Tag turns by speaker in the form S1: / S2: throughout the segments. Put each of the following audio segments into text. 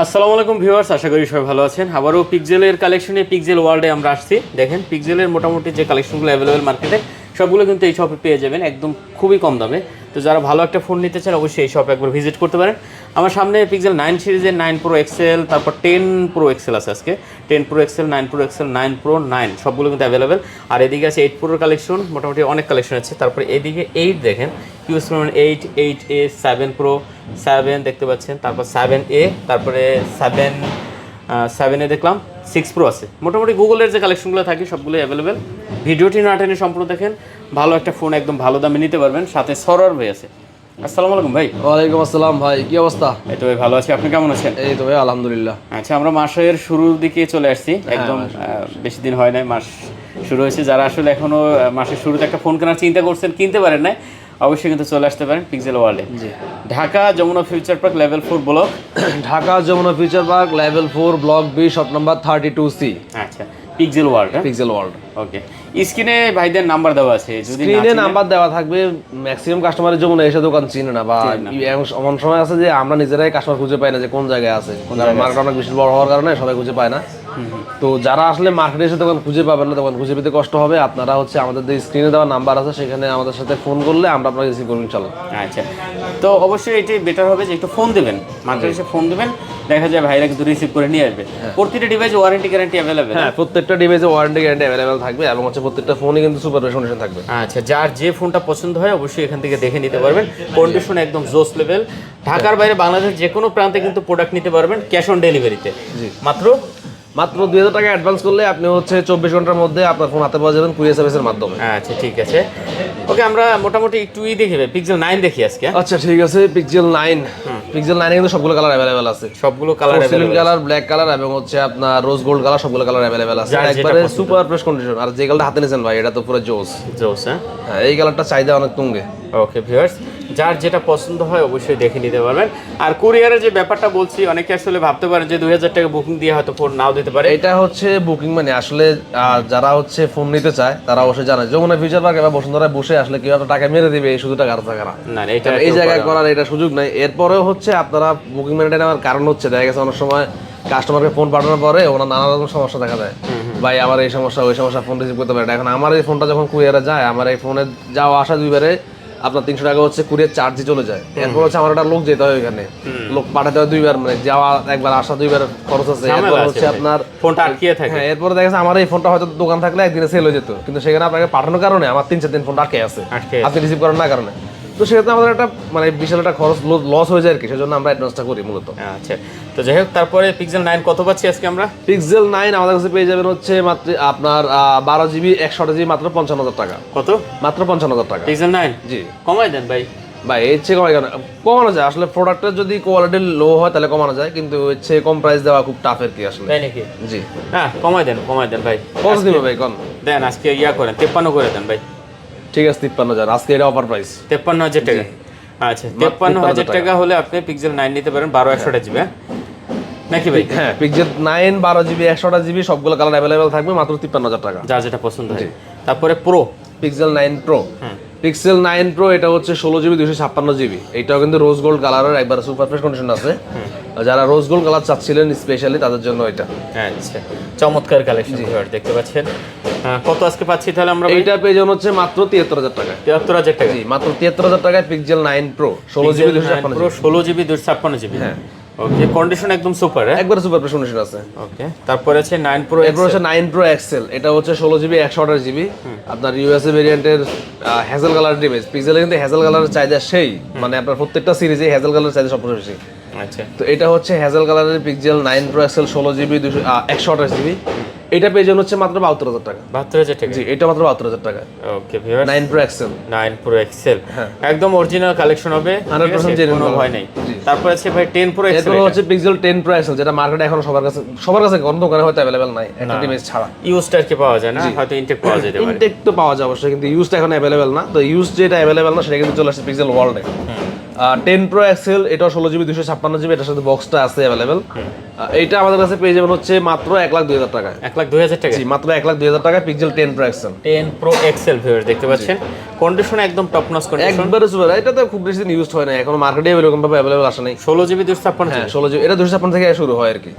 S1: আসসালামু আলাইকুম ভিউয়ার্স, আশা করি সবাই ভালো আছেন। আবারও পিক্সেলের কালেকশনে পিক্সেল ওয়ার্ল্ডে আমরা আসছি। দেখেন পিক্সেলের মোটামুটি যে কালেকশনগুলো অ্যাভেলেবেল মার্কেটে সবগুলো কিন্তু এই শপে পেয়ে যাবেন একদম খুবই কম দামে। তো যারা ভালো একটা ফোন নিতে চান অবশ্যই এই শপে একবার ভিজিট করতে পারেন। আমার সামনে পিক্সেল 9 সিরিজের 9 প্রো এক্সেল, তারপর 10 প্রো এক্সেল আছে আজকে। 10 pro XL, 9 pro XL, 9 pro 9 সবগুলো কিন্তু অ্যাভেলেবেল। আর এদিকে আছে 8 প্রোর কালেকশন, মোটামুটি অনেক কালেকশন আছে। তারপরে এদিকে 8 দেখেন, ইউএস 8, 8A, 7 প্রো, 7 দেখতে পাচ্ছেন, তারপর 7A, তারপরে 7A দেখলাম, 6 প্রো আছে। মোটামুটি গুগলের যে কালেকশনগুলো থাকে সবগুলোই অ্যাভেলেবেল। ভিডিওটি না টেনে সম্পূর্ণ দেখেন, ভালো একটা ফোন একদম ভালো দামে নিতে পারবেন। সাথে সরোয়ার ভাই আছে। আসসালামু আলাইকুম ভাই।
S2: ওয়ালাইকুম আসসালাম ভাই, কি অবস্থা?
S1: এই তো ভাই ভালো আছি, আপনি কেমন আছেন?
S2: এই তো ভাই আলহামদুলিল্লাহ।
S1: আচ্ছা, আমরা মাসের শুরুর দিকে চলে আসছি, একদম বেশি দিন হয় নাই, মাস শুরু হয়েছে। যারা আসলে এখনো মাসের শুরুতে একটা ফোন কেনার চিন্তা করছেন, কিনতে পারেন না, অবশ্যই কিন্তু চলে আসতে পারেন পিক্সেল ওয়ার্ল্ডে। Dhaka Jamuna Future Park level 4 block.
S2: Dhaka Jamuna Future Park level 4 block B, shop number 32C।
S1: আচ্ছা, Pixel World.
S2: Pixel World.
S1: Okay, স্ক্রিনে ভাইদের নাম্বার দেওয়া আছে, যদি
S2: স্ক্রিনে নাম্বার দেওয়া থাকবে। ম্যাক্সিমাম কাস্টমারের যমুনা এসে দোকান চিনে না, বা এমন সময় আছে যে আমরা নিজেরাই কাস্টমার খুঁজে পাই না যে কোন জায়গায় আছে। মার্কেট অনেক বেশি বড় হওয়ার কারণে সবাই খুঁজে পায় না। তো যারা আসলে মার্কেটে এসে দোকান খুঁজে পাবেন না, দোকান খুঁজে পেতে কষ্ট হবে, আপনারা হচ্ছে আমাদের যে স্ক্রিনে দেওয়া নাম্বার আছে সেখানে আমাদের সাথে ফোন করলে আমরা আপনাকে রিসিভ করব ইনশাআল্লাহ।
S1: আচ্ছা, তো অবশ্যই এটাই বেটার হবে যে একটু ফোন দেবেন, মার্কেটে এসে ফোন দেবেন, দেখা যায় ভাইরা কিন্তু রিসিভ করে নিয়ে আসবে। প্রতিটা ডিভাইসে ওয়ারেন্টি গ্যারান্টি অ্যাভেলেবেল।
S2: হ্যাঁ, প্রত্যেকটা ডিভাইসে ওয়ারেন্টি গ্যারান্টি অ্যাভেলেবেল থাকবে এবং হচ্ছে প্রত্যেকটা ফোনই কিন্তু সুপার কন্ডিশন থাকবে।
S1: আচ্ছা, যার যে ফোনটা পছন্দ হয় অবশ্যই এখান থেকে দেখে নিতে পারবেন। কন্ডিশন একদম জোস লেভেল। ঢাকার বাইরে বাংলাদেশের যে কোনো প্রান্তে কিন্তু প্রোডাক্ট নিতে পারবেন ক্যাশ অন ডেলিভারিতে। মাত্র
S2: 2000 টাকা অ্যাডভান্স করলে আপনি হচ্ছে 24 ঘন্টার মধ্যে আপনার ফোন হাতে পাওয়া যাবেন কুরিয়ার সার্ভিসের মাধ্যমে।
S1: আচ্ছা, ঠিক আছে। ওকে, আমরা মোটামুটি একটু দেখি পিক্সেল 9 দেখি আজকে।
S2: আচ্ছা ঠিক আছে, পিক্সেল 9 কিন্তু সবগুলো কালার অ্যাভেলেবেল আছে।
S1: সবগুলো colour
S2: available, colour black colour এবং হচ্ছে আপনার রোজ গোল্ড কালার, সবগুলো কালার অ্যাভেলেবেল আছে। একবারে সুপার ফ্রেশ কন্ডিশন। আর যে কালারটা হাতে নিয়েছেন ভাই, এটা তো পুরো জোস। হ্যাঁ, এই কালারটা চাহিদা অনেক তুঙ্গে।
S1: ওকে ভিউয়ার্স, যার যেটা পছন্দ হয় অবশ্যই দেখে নিতে পারবেন। আর কুরিয়ারের যে ব্যাপারটা বলছি, অনেকে আসলে ভাবতে পারেন যে 2000 টাকা বুকিং দিয়ে হয়তো ফোন নাও দিতে পারে।
S2: এটা হচ্ছে বুকিং মানে আসলে যারা হচ্ছে ফোন নিতে চায় তারা অবশ্যই জানে যমুনা ফিউচার পার্ক বা বসুন্ধরায় বসে আসলে কেউ টাকা মেরে দিবে এই শুধু টাকা না, এটা এই জায়গায় করার এটা সুযোগ নাই। এরপরেও হচ্ছে আপনারা বুকিং মানে নেওয়ার কারণ হচ্ছে দেখা গেছে অনেক সময় কাস্টমারকে ফোন পাঠানোর পরে ওনার নানা রকম সমস্যা দেখা যায়। ভাই আমার এই সমস্যা ওই সমস্যা, ফোন রিসিভ করতে পারে না। এখন আমার এই ফোনটা যখন কুরিয়ারে যায়, আমার এই ফোনে যাওয়া আসা দুইবারে আপনার 300 টাকা হচ্ছে কুরিয়ার চার্জই চলে যায়। এরপর হচ্ছে আমার একটা লোক যেতে হয় ওইখানে, লোক পাঠাতে হয় দুইবার, মানে যাওয়া একবার আসা দুইবার খরচ আছে। এরপর হচ্ছে আপনার
S1: ফোনটা আটকিয়ে থাকে।
S2: হ্যাঁ, এরপর দেখা যাচ্ছে আমার এই ফোনটা হয়তো দোকান থাকলে একদিনে সেল হয়ে যেত, কিন্তু সেখানে আপনাকে পাঠানোর কারণে আমার 3-4 দিন ফোনটা আটকে আছে, আপনি রিসিভ করার না কারণে। তো সেক্ষেত্রে আমাদের একটা মানে বিশাল একটা খরচ লস হয়ে যায় আর কি, সেজন্য আমরা অ্যাডভান্সটা করি মূলত।
S1: আচ্ছা, তো যাই হোক, তারপরে পিক্সেল 9 কত পাচ্ছি আজকে আমরা?
S2: পিক্সেল 9 আমাদের কাছে পেয়ে যাবেন হচ্ছে মাত্র আপনার 12GB 128GB মাত্র 55,000 টাকা।
S1: কত?
S2: মাত্র 55,000 টাকা
S1: পিক্সেল 9।
S2: জি,
S1: কমাই দেন ভাই।
S2: ভাই এর চেয়ে কমানো যায় আসলে, প্রোডাক্টের যদি কোয়ালিটি লো হয় তাহলে কমানো যায়, কিন্তু এর চেয়ে কম প্রাইস দেওয়া খুব টাফ আর কি আসলে।
S1: তাই নাকি?
S2: জি,
S1: হ্যাঁ, কমাই দেন ভাই।
S2: কত দিবেন ভাই? কোন
S1: দেন আজকে করেন 53 করে দেন ভাই।
S2: ঠিক আছে, 53,000 আজকে এটা অফার প্রাইস।
S1: 53,000 টাকা। আচ্ছা, 53,000 টাকা হলে আপনি পিক্সেল 9 নিতে পারেন 12/128GB নাকি ভাই?
S2: হ্যাঁ, পিক্সেল 9 12GB 128GB সবগুলো কালার অ্যাভেলেবেল থাকবে মাত্র 53,000 টাকা,
S1: যার যেটা পছন্দ হয়। তারপরে pro
S2: pixel 9 pro. Pixel 9 pro এটা হচ্ছে 16GB 256GB। এটাও কিন্তু রোজ গোল্ড কালারের একবার সুপার ফ্রেশ কন্ডিশন আছে। যারা রোজ গোল্ড কালার চাচ্ছিলেন স্পেশালি তাদের জন্য এটা।
S1: আচ্ছা, চমৎকার কালেকশন দেখতে পাচ্ছেন। কত আজকে পাচ্ছি তাহলে আমরা?
S2: এইটা পেয়ে যাবেন হচ্ছে মাত্র 73,000 টাকা।
S1: 73,000 টাকা?
S2: জি, মাত্র 73,000 টাকায় পিক্সেল 9 প্রো 16GB
S1: 256GB। হ্যাঁ, ওকে, কন্ডিশন একদম সুপার।
S2: একবার সুপার ফ্রেশ কন্ডিশন আছে।
S1: ওকে, তারপরে আছে 9 প্রো।
S2: এরপর হচ্ছে 9 প্রো এক্সেল, এটা হচ্ছে 16GB 128GB আপনার ইউএসএ ভেরিয়েন্টের হ্যাজেল কালার ডিভাইস। পিক্সেলে কিন্তু হ্যাজেল কালারের চাহিদা সেই, মানে আপনার প্রত্যেকটা সিরিজে হ্যাজেল কালারের চাহিদা সবচেয়ে বেশি।
S1: আচ্ছা, তো
S2: এটা হচ্ছে হ্যাজেল কালারের pixel 9 pro Excel 16GB 128GB। এটা পেয়ে যাবেন হচ্ছে মাত্র 72,000 টাকা।
S1: 72,000 টাকা? জি,
S2: এটা মাত্র 72,000 টাকা।
S1: Okay viewers,
S2: 9 pro XL.
S1: 9 pro XL একদম অরিজিনাল কালেকশন হবে,
S2: 100% জেনুইন,
S1: কোনো ভয় নাই। তারপর আছে ভাই 10 প্রো এক্সেল।
S2: এটা হচ্ছে পিক্সেল 10 প্রো এক্সেল, যেটা মার্কেটে এখন সবার কাছে কোন দোকানে হয়তো अवेलेबल নাই, একটা ডিভাইস ছাড়া।
S1: ইউজটার কি পাওয়া যায় না? হয়তো ইনটেক পাওয়া যেতে পারে।
S2: ইনটেক তো পাওয়া যায় অবশ্যই, কিন্তু ইউজটা এখন अवेलेबल না। তো ইউজ যেটা अवेलेबल না সেটা কিন্তু চলে আসছে পিক্সেল ওয়ার্ল্ডে। 10 Pro XL, এটা 16GB 256GB, এটার সাথে বক্সটা আছে অ্যাভেলেবেল। এইটা আমাদের কাছে পেয়ে যাবেন হচ্ছে মাত্র 1,02,000 টাকায়।
S1: 1,02,000 টাকা?
S2: জি, মাত্র 1,02,000 টাকায় pixel 10 Pro XL।
S1: 10 Pro XL viewer দেখতে পাচ্ছেন, কন্ডিশন একদম টপ নচ কন্ডিশন,
S2: একবারে সুপার। এটা তো খুব বেশি দিন ইউজ হয় না, এখন মার্কেটে এরকম ভাবে অ্যাভেলেবল আসে নাই।
S1: 16GB 256GB?
S2: হ্যাঁ 16GB, এটা 256 থেকে শুরু হয় আর কি।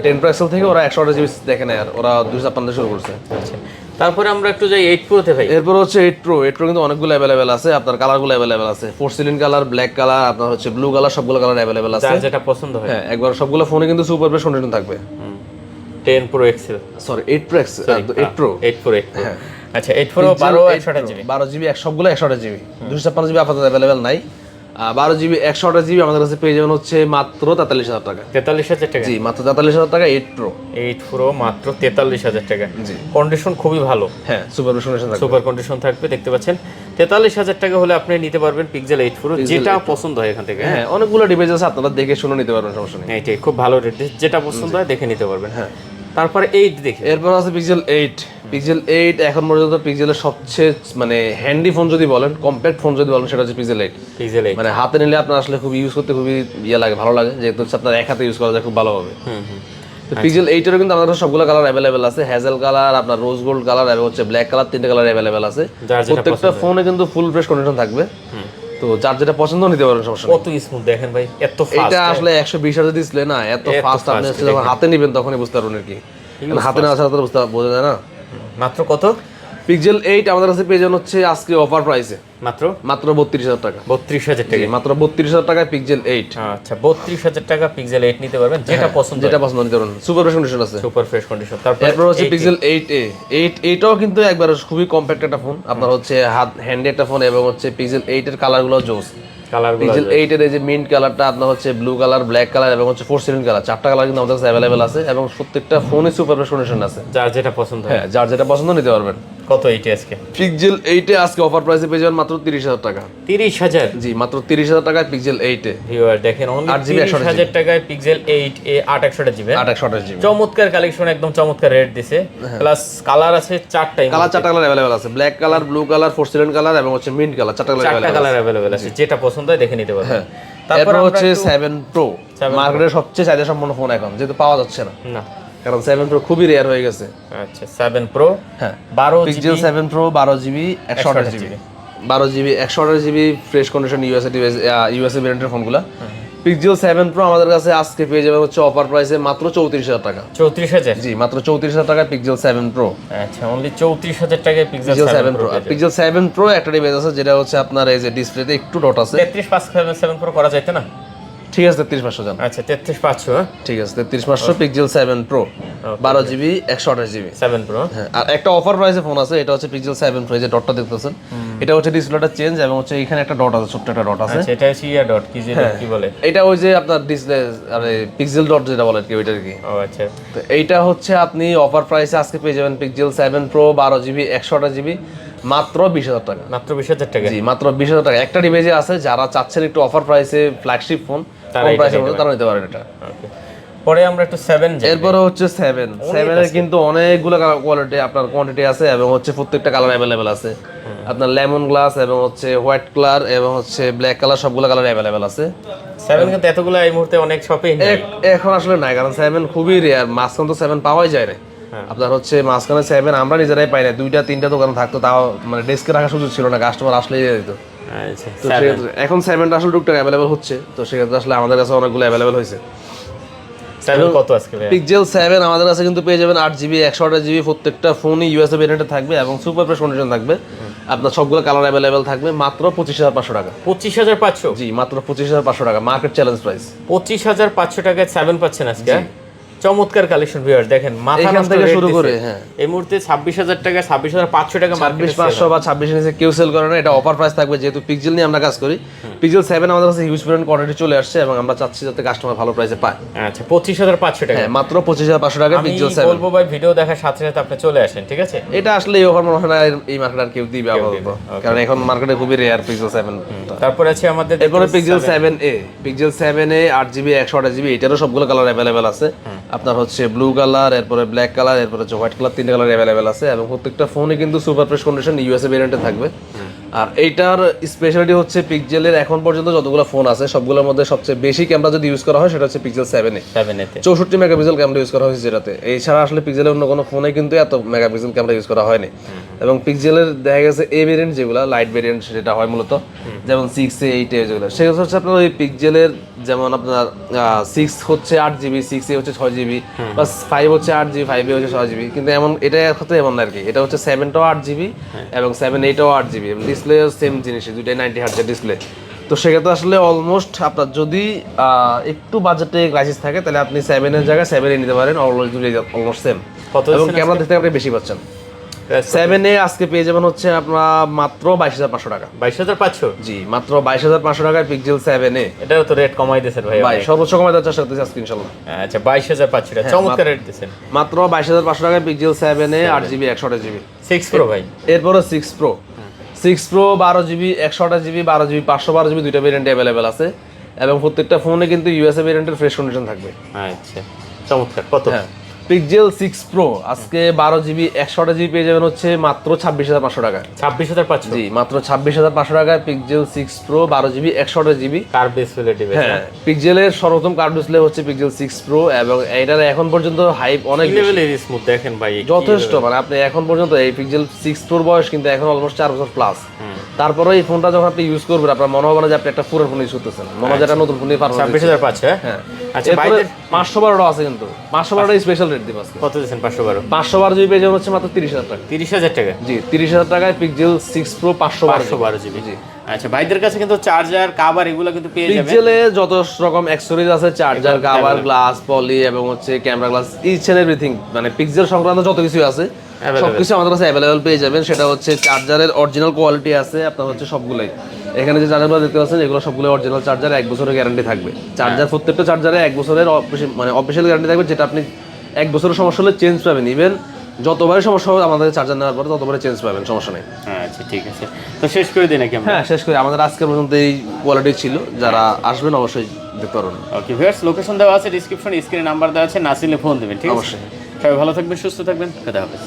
S2: 10 Pro XL থেকে ওরা 128GB দেখে নেয়, আর ওরা 256 থেকে শুরু করছে।
S1: আচ্ছা, তারপরে আমরা একটু যাই 8 Pro তে ভাই।
S2: এরপর হচ্ছে 8 Pro কিন্তু অনেকগুলো অ্যাভেলেবেল আছে, আপনার কালারগুলো অ্যাভেলেবেল আছে, পোর্সিলিন কালার, ব্ল্যাক কালার, আপনার হচ্ছে ব্লু কালার, সবগুলো কালার অ্যাভেলেবেল আছে,
S1: যার যেটা পছন্দ হয়।
S2: হ্যাঁ একবার সবগুলো ফোনে কিন্তু সুপার ফ্রেশ কন্ডিশন থাকবে।
S1: 10 Pro XL,
S2: sorry 8 Pro XL, 8 Pro।
S1: আচ্ছা 8 Pro 12 128GB,
S2: 12GB সবগুলো 128GB, 256GB আপাতত অ্যাভেলেবেল নাই। 12GB 128GB আমাদের কাছে পেয়ে যাবেন হচ্ছে মাত্র 43,000 টাকা।
S1: 43,000 টাকা?
S2: জি, মাত্র 43,000 টাকা 8 Pro।
S1: 8 Pro মাত্র 43,000 টাকা।
S2: জি,
S1: কন্ডিশন খুবই ভালো,
S2: হ্যাঁ সুপার ফ্রেশ কন্ডিশন থাকবে,
S1: সুপার কন্ডিশন থাকবে। দেখতে পাচ্ছেন 43,000 টাকা হলে আপনি নিতে পারবেন পিক্সেল 8 Pro, যেটা পছন্দ হয় এখান থেকে।
S2: হ্যাঁ অনেকগুলো ডিভাইস আছে, আপনারা দেখে শুনে নিতে পারবেন, সমস্যা নেই।
S1: এইটাই খুব ভালো রেট, যেটা পছন্দ হয় দেখে নিতে পারবেন। হ্যাঁ, তারপরে 8 দেখি।
S2: এরপর আছে পিক্সেল 8। পিক্সেল 8 এখন পর্যন্ত পিক্সেলের সবচেয়ে মানে হ্যান্ডি ফোন যদি বলেন, কম্প্যাক্ট ফোন যদি বলেন, সেটা হচ্ছে পিক্সেল 8।
S1: পিক্সেল 8
S2: মানে হাতে নিলে আপনার আসলে খুব ইউজ করতে খুবই লাগে, ভালো লাগে, যেহেতু হচ্ছে আপনার এক হাতে ইউজ করা যায় খুব ভালোভাবে। তো পিক্সেল 8 এরও কিন্তু আমাদের সবগুলো কালার অ্যাভেলেবেল আছে, হ্যাজেল কালার, আপনার রোজ গোল্ড কালার এবং হচ্ছে ব্ল্যাক কালার, তিনটে কালার অ্যাভেলেবেল আছে। প্রত্যেকটা ফোনে কিন্তু ফুল ফ্রেশ কন্ডিশন থাকবে, তো যার যেটা পছন্দ নিতে পারেন, সমস্যা নেই।
S1: কত স্মুথ দেখেন ভাই, এত ফাস্ট।
S2: এটা আসলে 120 হাজার ডিসপ্লে না, এত ফাস্ট আপনি যখন হাতে নেবেন তখনই বুঝতে পারবেন আর কি, হাতে নেওয়া ছাড়া তো বোঝা যায় না।
S1: মাত্র কত?
S2: পিক্সেল 8 আমাদের কাছে পেয়ে যাবেন হচ্ছে আজকে অফার প্রাইসে
S1: মাত্র
S2: 32,000 টাকা।
S1: 32,000 টাকা?
S2: মাত্র 32,000 টাকায় পিক্সেল 8।
S1: আচ্ছা 32,000 টাকা পিক্সেল 8 নিতে পারবেন, যেটা পছন্দ
S2: নিতে পারবেন, সুপার ফ্রেশ কন্ডিশন আছে,
S1: সুপার ফ্রেশ কন্ডিশন।
S2: তারপর হচ্ছে পিক্সেল 8a। এটাও কিন্তু একবার খুবই কম্প্যাক্ট একটা ফোন, আপনার হচ্ছে হাত হ্যান্ডি একটা ফোন, এবং হচ্ছে পিক্সেল 8 এর কালারগুলো জোস। পিক্সেল 8 এর এই যে মিন্ট কালারটা, আপনার হচ্ছে ব্লু কালার, ব্ল্যাক কালার এবং হচ্ছে পোর্সিলিন কালার, চারটা কালার কিন্তু আমাদের কাছে অ্যাভেলেবেল আছে, এবং প্রত্যেকটা ফোনে সুপার ফ্রেশ কন্ডিশন আছে,
S1: যার যেটা পছন্দ।
S2: হ্যাঁ যার যেটা পছন্দ নিতে পারবেন।
S1: কত এইটা আজকে?
S2: পিক্সেল 8 এ আজকে অফার প্রাইসে পেয়ে যাবেন মাত্র 30,000 টাকা।
S1: 30,000?
S2: জি, মাত্র 30,000 টাকায় পিক্সেল 8 এ।
S1: ভিউয়ার দেখেন, অনলি 30,000 টাকায় পিক্সেল 8a 8/128GB।
S2: 8/128GB
S1: চমৎকার কালেকশন, একদম চমৎকার রেট দিছে। প্লাস কালার আছে চারটা
S2: কালার অ্যাভেলেবেল আছে, black colour, blue colour, porcelain colour এবং হচ্ছে মিন্ট কালার, চারটা
S1: কালার অ্যাভেলেবেল আছে, যেটা পছন্দ হয় দেখে নিতে পারবেন।
S2: তারপর হচ্ছে 7 Pro, মার্কেটের সবচেয়ে চাহিদা সম্পন্ন ফোন এখন, যেহেতু পাওয়া যাচ্ছে না, কারণ 7 Pro খুবই রেয়ার হয়ে গেছে।
S1: আচ্ছা 7 Pro, হ্যাঁ 12
S2: Pixel 7 Pro 12GB 128GB, 12GB 128GB fresh condition USA ভেরিয়েন্টের ফোনগুলো। পিক্সেল 7 Pro আমাদের কাছে আজকে পেয়ে যাবে হচ্ছে অফার প্রাইসে মাত্র 34,000 টাকা।
S1: 34,000?
S2: জি, মাত্র 34,000 টাকায় পিক্সেল 7 Pro।
S1: আচ্ছা, অনলি 34,000 টাকায় পিক্সেল 7 Pro।
S2: পিক্সেল 7 Pro একটা ডিভাইস আছে, যেটা হচ্ছে আপনার এই যে ডিসপ্লেতে একটু ডট আছে।
S1: 33,500 7 Pro করা যাইতে না?
S2: ঠিক আছে 33,500 জান।
S1: আচ্ছা 33,500, হ্যাঁ
S2: ঠিক আছে 33,500 pixel 7 Pro 12GB 128GB
S1: 7 Pro।
S2: হ্যাঁ, আর একটা অফার প্রাইসে ফোন আছে, এটা হচ্ছে পিক্সেল 7 Pro, এই যে ডটটা দেখতেছেন, এটা হচ্ছে ডিসপ্লেটা চেঞ্জ, এবং হচ্ছে এখানে একটা ডট আছে, ছোট্ট একটা ডট আছে।
S1: আচ্ছা, এটা হচ্ছে ইয়া ডট কি যে কি বলে,
S2: এটা ওই যে আপনার ডিসপ্লে আরে পিক্সেল ডট যেটা বলে কি, ওইটার কি।
S1: ও আচ্ছা,
S2: তো এইটা হচ্ছে আপনি অফার প্রাইসে আজকে পেয়ে যাবেন পিক্সেল 7 Pro 12GB 128GB মাত্র 20,000 টাকা।
S1: মাত্র 20,000 টাকা?
S2: জি, মাত্র 20,000 টাকা। একটা ডিভাইসে আছে, যারা চাচ্ছেন একটু অফার প্রাইসে ফ্ল্যাগশিপ ফোন, কম প্রাইসের মধ্যে, তারা নিতে পারেন এটা।
S1: ওকে, পরে আমরা একটু 7 যাই।
S2: এরপরে হচ্ছে 7 এর কিন্তু অনেকগুলো কোয়ালিটি, আপনার কোয়ান্টিটি আছে, এবং হচ্ছে প্রত্যেকটা কালার অ্যাভেলেবেল আছে, আপনার লেমন গ্লাস এবং হচ্ছে হোয়াইট কালার এবং হচ্ছে ব্ল্যাক কালার, সবগুলো কালার অ্যাভেলেবেল আছে।
S1: 7 কিন্তু এতগুলো এই মুহূর্তে অনেক শপেই নেই
S2: এখন আসলে নাই, কারণ 7 খুবই রেয়ার, মাঝখানে তো 7 পাওয়াই যায় না। আপনার হচ্ছে মাঝখানে 7 আমরা নিজেরাই পাই না, 2-3টা দোকান থাকতো, তাও মানে ডেস্কে রাখার সুযোগ ছিল না, কাস্টমার আসলেই দিয়ে দিত। তো এখন 7টা আসলে টুকটাক অ্যাভেলেবল হচ্ছে, তো সেক্ষেত্রে আসলে আমাদের কাছে অনেকগুলো অ্যাভেলেবল হয়েছে।
S1: 7 কত আজকে ভাই?
S2: পিক্সেল 7 আমাদের কাছে কিন্তু পেয়ে যাবেন 8GB 128GB, প্রত্যেকটা ফোনই ইউএসএ ভেরিয়েন্টে থাকবে এবং সুপার ফ্রেশ কন্ডিশন থাকবে, আপনার সবগুলো কালার অ্যাভেলেবেল থাকবে, মাত্র 25,500 টাকা।
S1: 25,500?
S2: জি, মাত্র 25,500 টাকা, মার্কেট চ্যালেঞ্জ প্রাইস।
S1: 25,500 টাকায় 7 পাচ্ছেন আজকে। চমৎকার কালেকশন ভিউয়ার দেখেন, মাথা নষ্ট
S2: থেকে শুরু করে হ্যাঁ
S1: এই মুহূর্তে 26,000 টাকা 26,500 টাকা মার্কেটে
S2: 26,500 বা 26 নিচে কেউ সেল করে না, এটা অফার প্রাইস থাকবে, যেহেতু পিক্সেল নিয়ে আমরা কাজ করি। পিক্সেল 7 আমাদের কাছে হিউজ পরিমাণ কোয়ান্টিটি চলে আসছে, এবং আমরা চাচ্ছি যাতে কাস্টমার ভালো প্রাইসে পায়।
S1: আচ্ছা 25,500 টাকা,
S2: হ্যাঁ মাত্র 25,500 টাকা পিক্সেল 7।
S1: আমি বলবো ভাই, ভিডিও দেখার সাথে সাথে আপনি চলে আসেন, ঠিক আছে?
S2: এটা আসলে এই অফার মনে হয় না এই মার্কেটে আর কেউ দিবে আপাতত, কারণ এখন মার্কেটে খুবই রেয়ার পিক্সেল 7।
S1: তারপর আছে আমাদের
S2: এরপরে pixel 7a, pixel 7a 8GB 128GB, এটারও সবগুলো কালার অ্যাভেলেবেল আছে, আপনার হচ্ছে ব্লু কালার, এরপরে ব্ল্যাক কালার, এরপরে হচ্ছে হোয়াইট কালার, তিনটা কালার অ্যাভেলেবেল আছে, এবং প্রত্যেকটা ফোনে কিন্তু সুপার ফ্রেশ কন্ডিশন ইউএসএ ভেরিয়েন্টে থাকবে। আর এইটার স্পেশালিটি হচ্ছে পিক্সেলের এখন পর্যন্ত যতগুলো ফোন আছে সবগুলোর মধ্যে সবচেয়ে বেশি ক্যামেরা যদি ইউজ করা হয় সেটা হচ্ছে পিক্সেল 7
S1: 7 এতে
S2: 64 মেগাপিক্সেল ক্যামেরা ইউজ করা হয়েছে যেটাতে। এছাড়া আসলে পিক্সেলের অন্য কোনো ফোনে কিন্তু এত মেগাপিক্সেল ক্যামেরা ইউজ করা হয়নি। এবং পিক্সেলের দেখা গেছে এ ভেরিয়েন্ট যেগুলো লাইট ভেরিয়েন্ট সেটা হয় মূলত যেমন 6 8 যেগুলো সেগুলো হচ্ছে আপনার ওই পিক্সেলের যেমন আপনার 6 হচ্ছে 8GB, 6 হচ্ছে 6GB, বা 5 হচ্ছে 8GB, 5 হচ্ছে 6GB, কিন্তু এমন এটা হচ্ছে এমন না আর কি। এটা হচ্ছে 7টাও 8GB এবং 7 8টাও 8GB, ডিসপ্লে সেম জিনিস, দুইটাই 90 হার্টজের ডিসপ্লে। তো সেক্ষেত্রে আসলে অলমোস্ট আপনার যদি একটু বাজেটে ক্রাইসিস থাকে তাহলে আপনি 7 এর জায়গায় 7 নিতে পারেন, অলমোস্ট সেম। এবং ক্যামেরা দেখতে আপনি বেশি পাচ্ছেন। 7 এ আজকে পেয়ে যাবেন হচ্ছে আপনারা মাত্র 22,500 টাকা।
S1: 22,500?
S2: জি, মাত্র 22,500 টাকায় পিক্সেল 7 এ।
S1: এটাও তো রেট কমাই দিয়েছেন ভাই।
S2: ভাই সর্বোচ্চ কমাই দেওয়ার চেষ্টা করতেছি আজকে ইনশাআল্লাহ।
S1: আচ্ছা 22,500 টাকা, চমৎকার রেট দিয়েছেন।
S2: মাত্র 22,500 টাকায় পিক্সেল 7 এ 8GB 128GB।
S1: 6 Pro ভাই,
S2: এরপরে 6 Pro 12GB 128GB 12GB 512GB দুইটা ভেরিয়েন্ট अवेलेबल আছে এবং প্রত্যেকটা ফোনে কিন্তু ইউএসএ ভেরিয়েন্টের ফ্রেশ কন্ডিশন থাকবে।
S1: আচ্ছা চমৎকার। কত?
S2: পিক্সেল 6 Pro আজকে 12GB 128GB পেয়ে যাবেন হচ্ছে মাত্র 26,500 টাকায়।
S1: 26,500?
S2: জি, মাত্র 26,500 টাকায় pixel 6 Pro 12GB 128GB
S1: curve display device.
S2: হ্যাঁ, পিক্সেলের সর্বোত্তম কার্ভ ডিসপ্লে হচ্ছে পিক্সেল 6 Pro এবং এটার এখন পর্যন্ত হাইপ অনেক
S1: লেভেলের স্মুথ দেখেন ভাই,
S2: যথেষ্ট। মানে আপনি এখন পর্যন্ত এই পিক্সেল 6 Pro বয়স কিন্তু এখন অলমোস্ট 4 বছর প্লাস। তারপরে এই ফোনটা যখন আপনি ইউজ করবেন আপনার মনে হবে না যে আপনি একটা পুরো ফোন ইউজ করতেছেন, মনে হয় যেটা নতুন ফোন নিয়ে পারবেন।
S1: 26,500?
S2: হ্যাঁ।
S1: আচ্ছা
S2: এরপরে 512 আছে কিন্তু 512 স্পেশাল রেট দিব আজকে।
S1: কত দিয়েছেন? 512?
S2: 512GB পেয়ে যাবেন হচ্ছে মাত্র 30,000 টাকা।
S1: 30,000 টাকা?
S2: জি, 30,000 টাকায় পিক্সেল 6 Pro
S1: 512GB। জি। আচ্ছা ভাইদের কাছে কিন্তু চার্জার, কভার এগুলো কিন্তু পেয়ে যাবেন।
S2: পিক্সেলে যত রকম অ্যাকসেসরিজ আছে, চার্জার, কভার, গ্লাস, পলি এবং হচ্ছে camera glass, each and everything, মানে পিক্সেল সংক্রান্ত যত কিছু আছে সবকিছু আমাদের কাছে অ্যাভেলেবল পেয়ে যাবেন। সেটা হচ্ছে চার্জারের অরিজিনাল কোয়ালিটি আছে আপনার হচ্ছে সবগুলোই। এখানে যে চার্জারগুলো দেখতে পাচ্ছেন এগুলো সবগুলো অরিজিনাল চার্জার, 1 বছরের গ্যারান্টি থাকবে। চার্জার প্রত্যেকটা চার্জারে 1 বছরের মানে অফিসিয়াল গ্যারান্টি থাকবে, যেটা আপনি 1 বছরের সমস্যা হলে চেঞ্জ পাবেন। ইভেন যতবারই সমস্যা হবে আমাদের চার্জার নেওয়ার পরে ততবারই চেঞ্জ পাবেন, সমস্যা নেই।
S1: আচ্ছা ঠিক আছে, তো শেষ করে দিই নাকি আমরা?
S2: হ্যাঁ, শেষ করে আমাদের আজকের পর্যন্ত এই কোয়ালিটি ছিল। যারা আসবেন অবশ্যই দেখতে পারবেন।
S1: ওকে ভিউয়ার্স, লোকেশন দেওয়া আছে ডিসক্রিপশনে, স্ক্রিনে নাম্বার দেওয়া আছে, না চিনলে ফোন দেবেন। ঠিক আছে,
S2: অবশ্যই।
S1: সবাই ভালো থাকবেন, সুস্থ থাকবেন, খুদা হাফেজ।